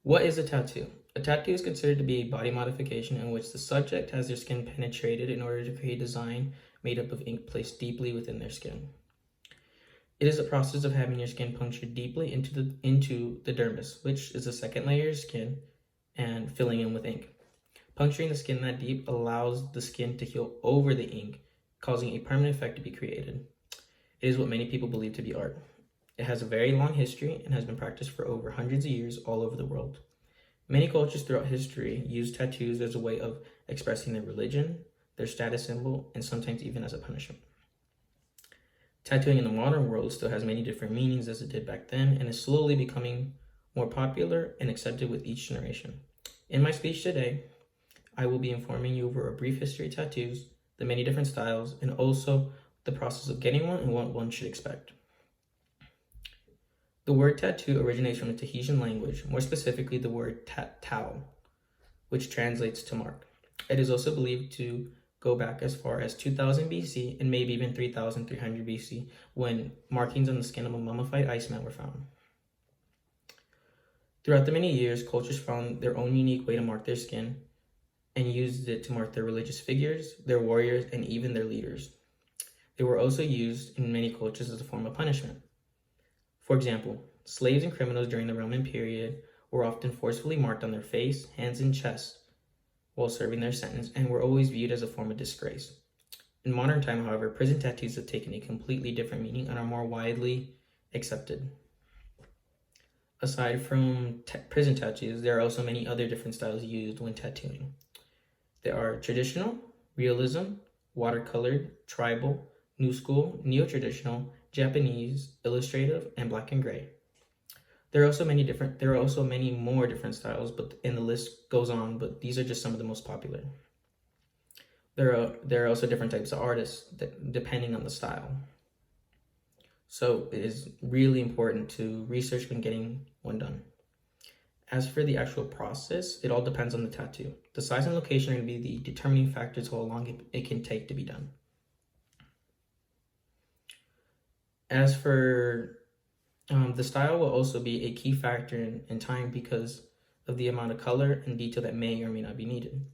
What is a tattoo? A tattoo is considered to be a body modification in which the subject has their skin penetrated in order to create a design made up of ink placed deeply within their skin. It is the process of having your skin punctured deeply into the dermis, which is the second layer of skin, and filling in with ink. Puncturing the skin that deep allows the skin to heal over the ink, causing a permanent effect to be created. It is what many people believe to be art. It has a very long history and has been practiced for over hundreds of years all over the world. Many cultures throughout history use tattoos as a way of expressing their religion, their status symbol, and sometimes even as a punishment. Tattooing in the modern world still has many different meanings as it did back then and is slowly becoming more popular and accepted with each generation. In my speech today, I will be informing you over a brief history of tattoos, the many different styles, and also the process of getting one and what one should expect. The word tattoo originates from the Tahitian language, more specifically the word tau, which translates to mark. It is also believed to go back as far as 2000 BC and maybe even 3300 BC when markings on the skin of a mummified Iceman were found. Throughout the many years, cultures found their own unique way to mark their skin and used it to mark their religious figures, their warriors, and even their leaders. They were also used in many cultures as a form of punishment. For example, slaves and criminals during the Roman period were often forcefully marked on their face, hands, and chest while serving their sentence and were always viewed as a form of disgrace. In modern time, however, prison tattoos have taken a completely different meaning and are more widely accepted. Aside from prison tattoos, there are also many other different styles used when tattooing. There are traditional, realism, watercolored, tribal, new school, neo-traditional, Japanese, illustrative, and black and gray. There are also many more different styles, and the list goes on, but these are just some of the most popular. There are also different types of artists depending on the style. So it is really important to research when getting one done. As for the actual process, it all depends on the tattoo. The size and location are going to be the determining factors how long it can take to be done. As for the style will also be a key factor in time because of the amount of color and detail that may or may not be needed.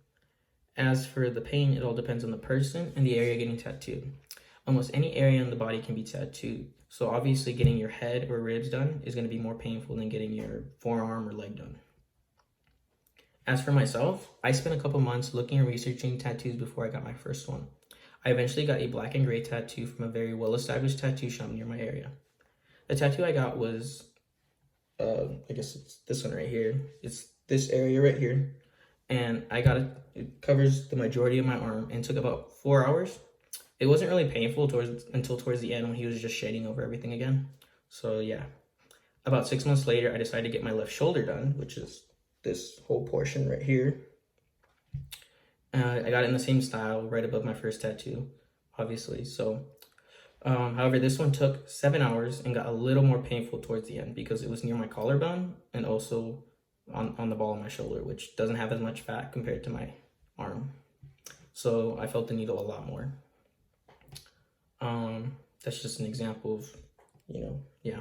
As for the pain, it all depends on the person and the area getting tattooed. Almost any area on the body can be tattooed. So obviously getting your head or ribs done is going to be more painful than getting your forearm or leg done. As for myself, I spent a couple months looking and researching tattoos before I got my first one. I eventually got a black and gray tattoo from a very well-established tattoo shop near my area. The tattoo I got was, I guess it's this one right here. It's this area right here. And I got it, it covers the majority of my arm and took about 4 hours. It wasn't really painful until towards the end when he was just shading over everything again. So yeah, about 6 months later, I decided to get my left shoulder done, which is this whole portion right here. I got it in the same style right above my first tattoo, obviously. So, however, this one took 7 hours and got a little more painful towards the end because it was near my collarbone and also on the ball of my shoulder, which doesn't have as much fat compared to my arm. So I felt the needle a lot more. That's just an example of, yeah.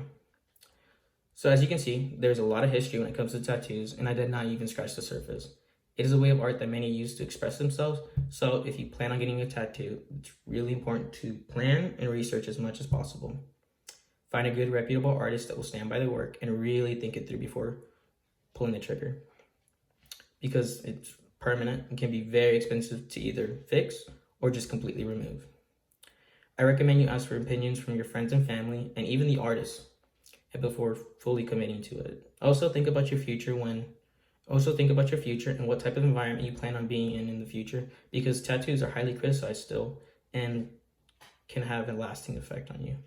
So as you can see, there's a lot of history when it comes to tattoos, and I did not even scratch the surface. It is a way of art that many use to express themselves, so if you plan on getting a tattoo, it's really important to plan and research as much as possible. Find a good, reputable artist that will stand by their work and really think it through before pulling the trigger. Because it's permanent and can be very expensive to either fix or just completely remove. I recommend you ask for opinions from your friends and family, and even the artist, before fully committing to it. Also think about your future and what type of environment you plan on being in the future, because tattoos are highly criticized still and can have a lasting effect on you.